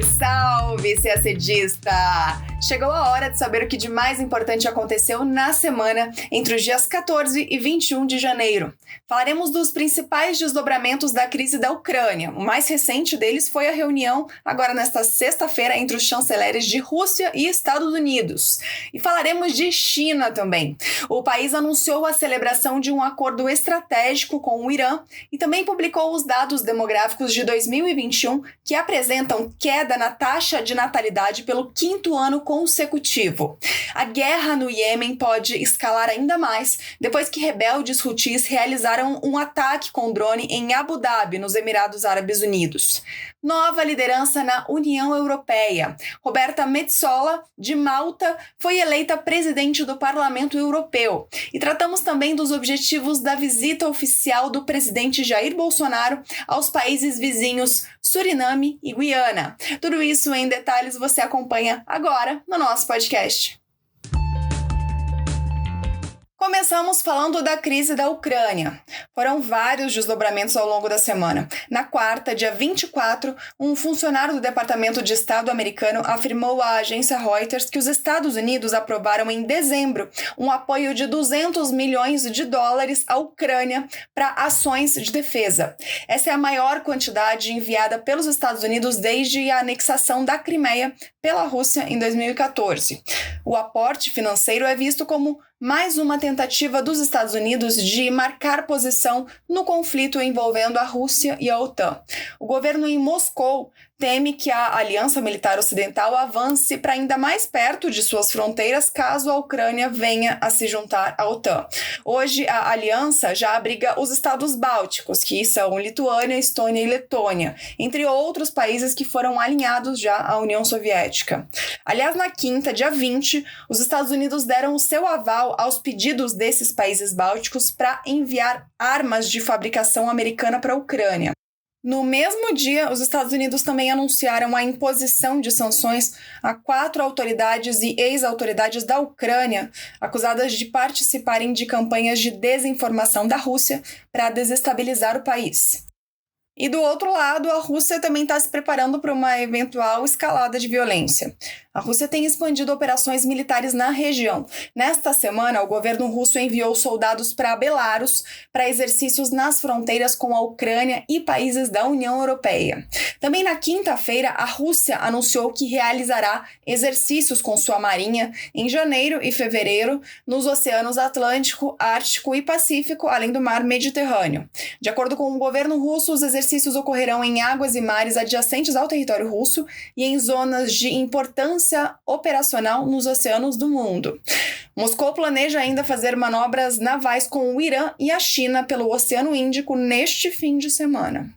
Salve, salve, CACDista! Chegou a hora de saber o que de mais importante aconteceu na semana entre os dias 14 e 21 de janeiro. Falaremos dos principais desdobramentos da crise da Ucrânia. O mais recente deles foi a reunião, agora nesta sexta-feira, entre os chanceleres de Rússia e Estados Unidos. E falaremos de China também. O país anunciou a celebração de um acordo estratégico com o Irã e também publicou os dados demográficos de 2021 que apresentam queda na taxa de natalidade pelo quinto ano consecutivo. A guerra no Iêmen pode escalar ainda mais depois que rebeldes hutis realizaram um ataque com drone em Abu Dhabi, nos Emirados Árabes Unidos. Nova liderança na União Europeia. Roberta Metsola, de Malta, foi eleita presidente do Parlamento Europeu. E tratamos também dos objetivos da visita oficial do presidente Jair Bolsonaro aos países vizinhos Suriname e Guiana. Tudo isso em detalhes você acompanha agora no nosso podcast. Começamos falando da crise da Ucrânia. Foram vários desdobramentos ao longo da semana. Na quarta, dia 24, um funcionário do Departamento de Estado americano afirmou à agência Reuters que os Estados Unidos aprovaram em dezembro um apoio de 200 milhões de dólares à Ucrânia para ações de defesa. Essa é a maior quantidade enviada pelos Estados Unidos desde a anexação da Crimeia pela Rússia em 2014. O aporte financeiro é visto como mais uma tentativa dos Estados Unidos de marcar posição no conflito envolvendo a Rússia e a OTAN. O governo em Moscou teme que a Aliança Militar Ocidental avance para ainda mais perto de suas fronteiras caso a Ucrânia venha a se juntar à OTAN. Hoje, a aliança já abriga os estados bálticos, que são Lituânia, Estônia e Letônia, entre outros países que foram alinhados já à União Soviética. Aliás, na quinta, dia 20, os Estados Unidos deram o seu aval aos pedidos desses países bálticos para enviar armas de fabricação americana para a Ucrânia. No mesmo dia, os Estados Unidos também anunciaram a imposição de sanções a 4 autoridades e ex-autoridades da Ucrânia acusadas de participarem de campanhas de desinformação da Rússia para desestabilizar o país. E do outro lado, a Rússia também está se preparando para uma eventual escalada de violência. A Rússia tem expandido operações militares na região. Nesta semana, o governo russo enviou soldados para Belarus para exercícios nas fronteiras com a Ucrânia e países da União Europeia. Também na quinta-feira, a Rússia anunciou que realizará exercícios com sua marinha em janeiro e fevereiro nos oceanos Atlântico, Ártico e Pacífico, além do mar Mediterrâneo. De acordo com o governo russo, os exercícios ocorrerão em águas e mares adjacentes ao território russo e em zonas de importância operacional nos oceanos do mundo. Moscou planeja ainda fazer manobras navais com o Irã e a China pelo Oceano Índico neste fim de semana.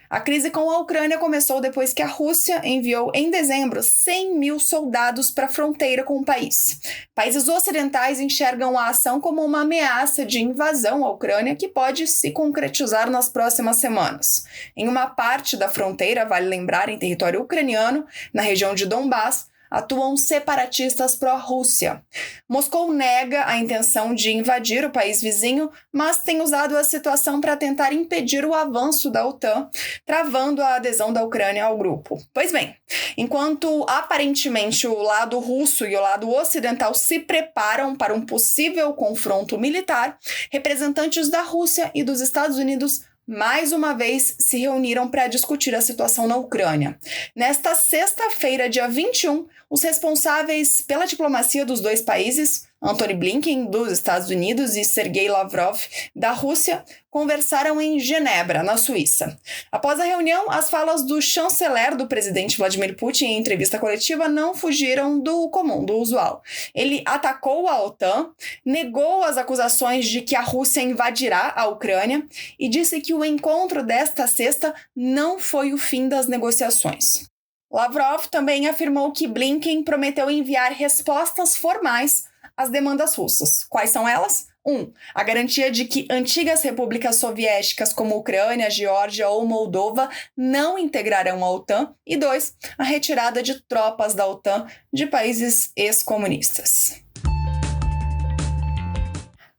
A crise com a Ucrânia começou depois que a Rússia enviou em dezembro 100 mil soldados para a fronteira com o país. Países ocidentais enxergam a ação como uma ameaça de invasão à Ucrânia que pode se concretizar nas próximas semanas. Em uma parte da fronteira, vale lembrar, em território ucraniano, na região de Donbass, atuam separatistas pró-Rússia. Moscou nega a intenção de invadir o país vizinho, mas tem usado a situação para tentar impedir o avanço da OTAN, travando a adesão da Ucrânia ao grupo. Pois bem, enquanto aparentemente o lado russo e o lado ocidental se preparam para um possível confronto militar, representantes da Rússia e dos Estados Unidos mais uma vez se reuniram para discutir a situação na Ucrânia. Nesta sexta-feira, dia 21, os responsáveis pela diplomacia dos dois países, Antony Blinken, dos Estados Unidos, e Sergei Lavrov, da Rússia, conversaram em Genebra, na Suíça. Após a reunião, as falas do chanceler do presidente Vladimir Putin em entrevista coletiva não fugiram do comum, do usual. Ele atacou a OTAN, negou as acusações de que a Rússia invadirá a Ucrânia e disse que o encontro desta sexta não foi o fim das negociações. Lavrov também afirmou que Blinken prometeu enviar respostas formais às demandas russas. Quais são elas? 1. A garantia de que antigas repúblicas soviéticas como Ucrânia, Geórgia ou Moldova não integrarão a OTAN. E 2. A retirada de tropas da OTAN de países ex-comunistas.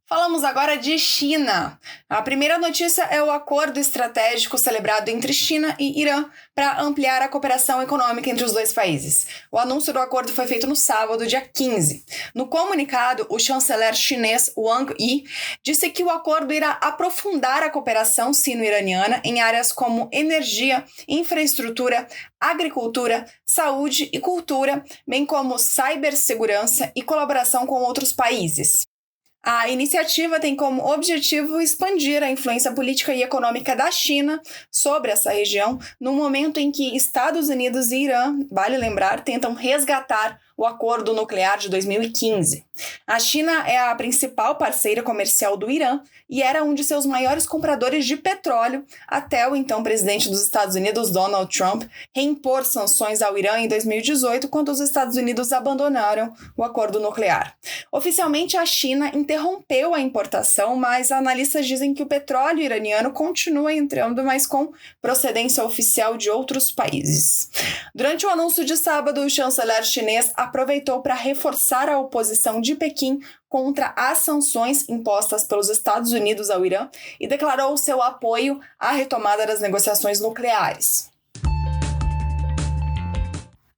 Falamos agora de China. A primeira notícia é o acordo estratégico celebrado entre China e Irã para ampliar a cooperação econômica entre os dois países. O anúncio do acordo foi feito no sábado, dia 15. No comunicado, o chanceler chinês Wang Yi disse que o acordo irá aprofundar a cooperação sino-iraniana em áreas como energia, infraestrutura, agricultura, saúde e cultura, bem como cibersegurança e colaboração com outros países. A iniciativa tem como objetivo expandir a influência política e econômica da China sobre essa região, no momento em que Estados Unidos e Irã, vale lembrar, tentam resgatar o acordo nuclear de 2015. A China é a principal parceira comercial do Irã e era um de seus maiores compradores de petróleo até o então presidente dos Estados Unidos, Donald Trump, reimpor sanções ao Irã em 2018, quando os Estados Unidos abandonaram o acordo nuclear. Oficialmente, a China interrompeu a importação, mas analistas dizem que o petróleo iraniano continua entrando, mas com procedência oficial de outros países. Durante o anúncio de sábado, o chanceler chinês aproveitou para reforçar a oposição de Pequim contra as sanções impostas pelos Estados Unidos ao Irã e declarou seu apoio à retomada das negociações nucleares.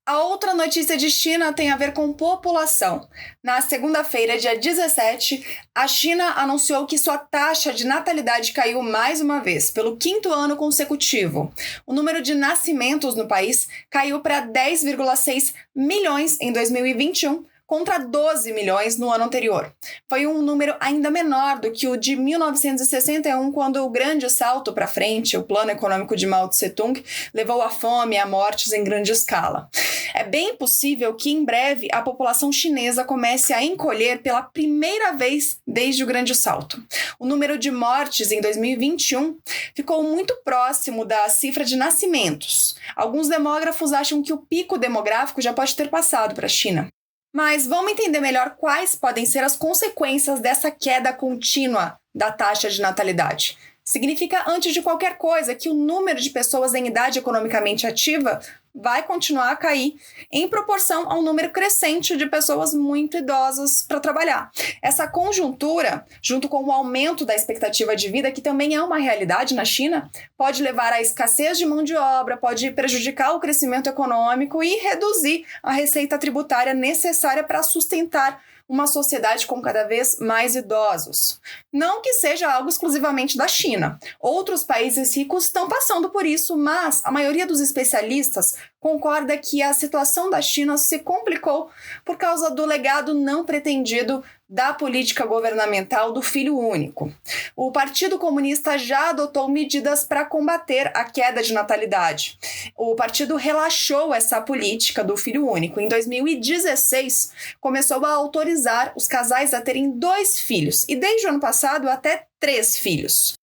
A outra notícia de China tem a ver com população. Na segunda-feira, dia 17, a China anunciou que sua taxa de natalidade caiu mais uma vez, pelo 5º ano consecutivo. O número de nascimentos no país caiu para 10,6 milhões em 2021, contra 12 milhões no ano anterior. Foi um número ainda menor do que o de 1961, quando o grande salto para frente, o plano econômico de Mao Tse-tung, levou à fome e a mortes em grande escala. É bem possível que em breve a população chinesa comece a encolher pela primeira vez desde o grande salto. O número de mortes em 2021 ficou muito próximo da cifra de nascimentos. Alguns demógrafos acham que o pico demográfico já pode ter passado para a China. Mas vamos entender melhor quais podem ser as consequências dessa queda contínua da taxa de natalidade. Significa, antes de qualquer coisa, que o número de pessoas em idade economicamente ativa vai continuar a cair em proporção ao número crescente de pessoas muito idosas para trabalhar. Essa conjuntura, junto com o aumento da expectativa de vida, que também é uma realidade na China, pode levar à escassez de mão de obra, pode prejudicar o crescimento econômico e reduzir a receita tributária necessária para sustentar uma sociedade com cada vez mais idosos. Não que seja algo exclusivamente da China. Outros países ricos estão passando por isso, mas a maioria dos especialistas concorda que a situação da China se complicou por causa do legado não pretendido da política governamental do filho único. O Partido Comunista já adotou medidas para combater a queda de natalidade. O partido relaxou essa política do filho único. Em 2016, começou a autorizar os casais a terem 2 filhos e, desde o ano passado, até 3 filhos.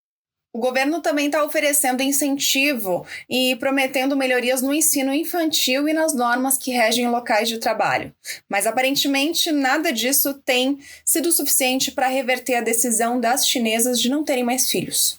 O governo também está oferecendo incentivo e prometendo melhorias no ensino infantil e nas normas que regem locais de trabalho. Mas, aparentemente, nada disso tem sido suficiente para reverter a decisão das chinesas de não terem mais filhos.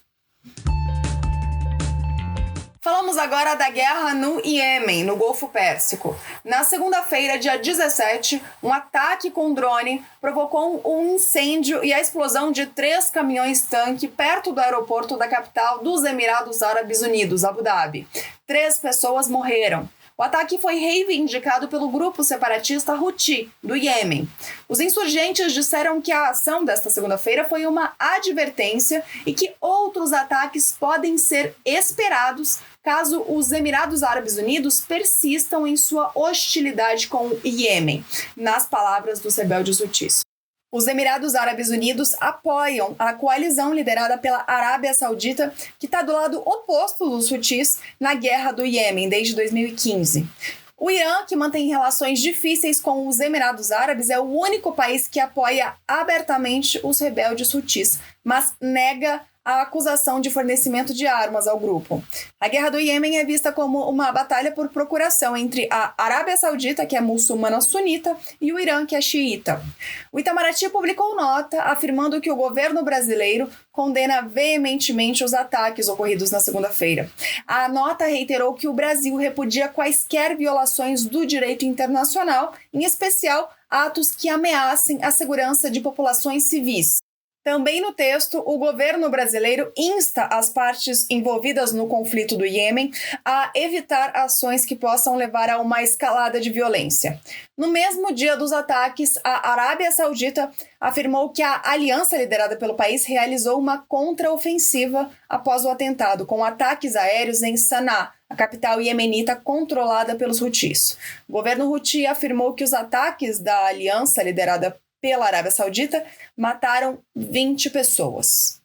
Falamos agora da guerra no Iêmen, no Golfo Pérsico. Na segunda-feira, dia 17, um ataque com drone provocou um incêndio e a explosão de 3 caminhões-tanque perto do aeroporto da capital dos Emirados Árabes Unidos, Abu Dhabi. 3 pessoas morreram. O ataque foi reivindicado pelo grupo separatista Houthi, do Iêmen. Os insurgentes disseram que a ação desta segunda-feira foi uma advertência e que outros ataques podem ser esperados caso os Emirados Árabes Unidos persistam em sua hostilidade com o Iêmen, nas palavras dos rebeldes Houthis. Os Emirados Árabes Unidos apoiam a coalizão liderada pela Arábia Saudita, que está do lado oposto dos Houthis na guerra do Iêmen desde 2015. O Irã, que mantém relações difíceis com os Emirados Árabes, é o único país que apoia abertamente os rebeldes Houthis, mas nega a acusação de fornecimento de armas ao grupo. A guerra do Iêmen é vista como uma batalha por procuração entre a Arábia Saudita, que é muçulmana sunita, e o Irã, que é xiita. O Itamaraty publicou nota afirmando que o governo brasileiro condena veementemente os ataques ocorridos na segunda-feira. A nota reiterou que o Brasil repudia quaisquer violações do direito internacional, em especial atos que ameacem a segurança de populações civis. Também no texto, o governo brasileiro insta as partes envolvidas no conflito do Iêmen a evitar ações que possam levar a uma escalada de violência. No mesmo dia dos ataques, a Arábia Saudita afirmou que a aliança liderada pelo país realizou uma contraofensiva após o atentado, com ataques aéreos em Sanaa, a capital iemenita controlada pelos Houthis. O governo Houthi afirmou que os ataques da aliança liderada pela Arábia Saudita mataram 20 pessoas.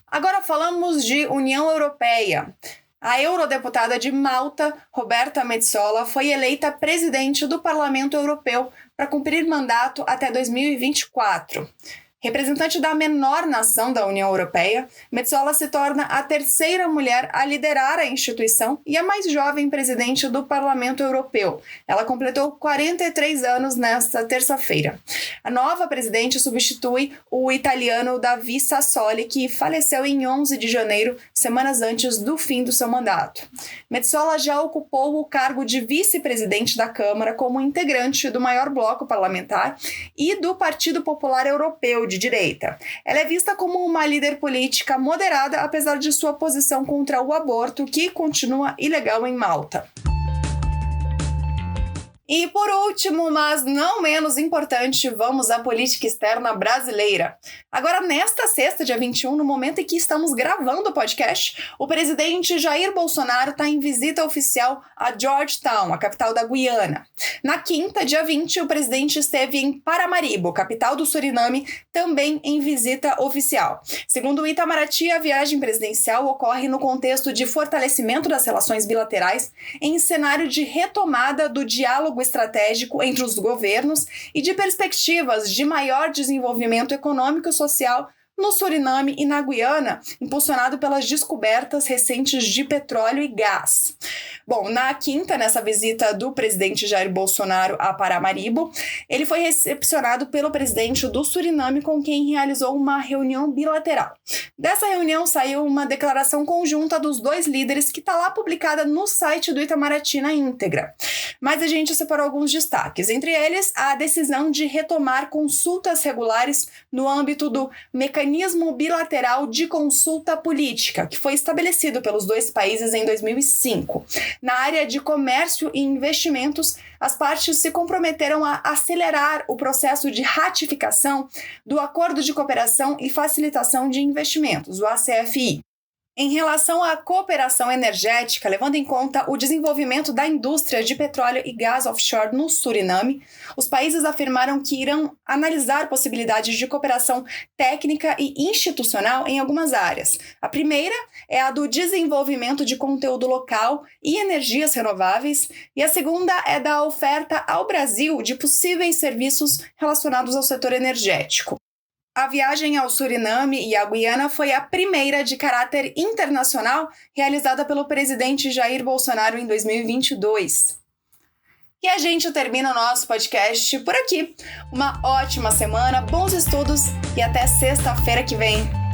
Agora falamos de União Europeia. A eurodeputada de Malta, Roberta Metsola, foi eleita presidente do Parlamento Europeu para cumprir mandato até 2024. Representante da menor nação da União Europeia, Metsola se torna a terceira mulher a liderar a instituição e a mais jovem presidente do Parlamento Europeu. Ela completou 43 anos nesta terça-feira. A nova presidente substitui o italiano Davi Sassoli, que faleceu em 11 de janeiro, semanas antes do fim do seu mandato. Metsola já ocupou o cargo de vice-presidente da Câmara como integrante do maior bloco parlamentar e do Partido Popular Europeu de direita. Ela é vista como uma líder política moderada, apesar de sua posição contra o aborto, que continua ilegal em Malta. E por último, mas não menos importante, vamos à política externa brasileira. Agora, nesta sexta, dia 21, no momento em que estamos gravando o podcast, o presidente Jair Bolsonaro está em visita oficial a Georgetown, a capital da Guiana. Na quinta, dia 20, o presidente esteve em Paramaribo, capital do Suriname, também em visita oficial. Segundo o Itamaraty, a viagem presidencial ocorre no contexto de fortalecimento das relações bilaterais em cenário de retomada do diálogo estratégico entre os governos e de perspectivas de maior desenvolvimento econômico e social no Suriname e na Guiana, impulsionado pelas descobertas recentes de petróleo e gás. Bom, na quinta, nessa visita do presidente Jair Bolsonaro a Paramaribo, ele foi recepcionado pelo presidente do Suriname, com quem realizou uma reunião bilateral. Dessa reunião saiu uma declaração conjunta dos dois líderes que está lá publicada no site do Itamaraty na íntegra. Mas a gente separou alguns destaques, entre eles a decisão de retomar consultas regulares no âmbito do Mecanismo Bilateral de Consulta Política, que foi estabelecido pelos dois países em 2005. Na área de comércio e investimentos, as partes se comprometeram a acelerar o processo de ratificação do Acordo de Cooperação e Facilitação de Investimentos, o ACFI. Em relação à cooperação energética, levando em conta o desenvolvimento da indústria de petróleo e gás offshore no Suriname, os países afirmaram que irão analisar possibilidades de cooperação técnica e institucional em algumas áreas. A primeira é a do desenvolvimento de conteúdo local e energias renováveis, e a segunda é da oferta ao Brasil de possíveis serviços relacionados ao setor energético. A viagem ao Suriname e à Guiana foi a primeira de caráter internacional realizada pelo presidente Jair Bolsonaro em 2022. E a gente termina o nosso podcast por aqui. Uma ótima semana, bons estudos e até sexta-feira que vem.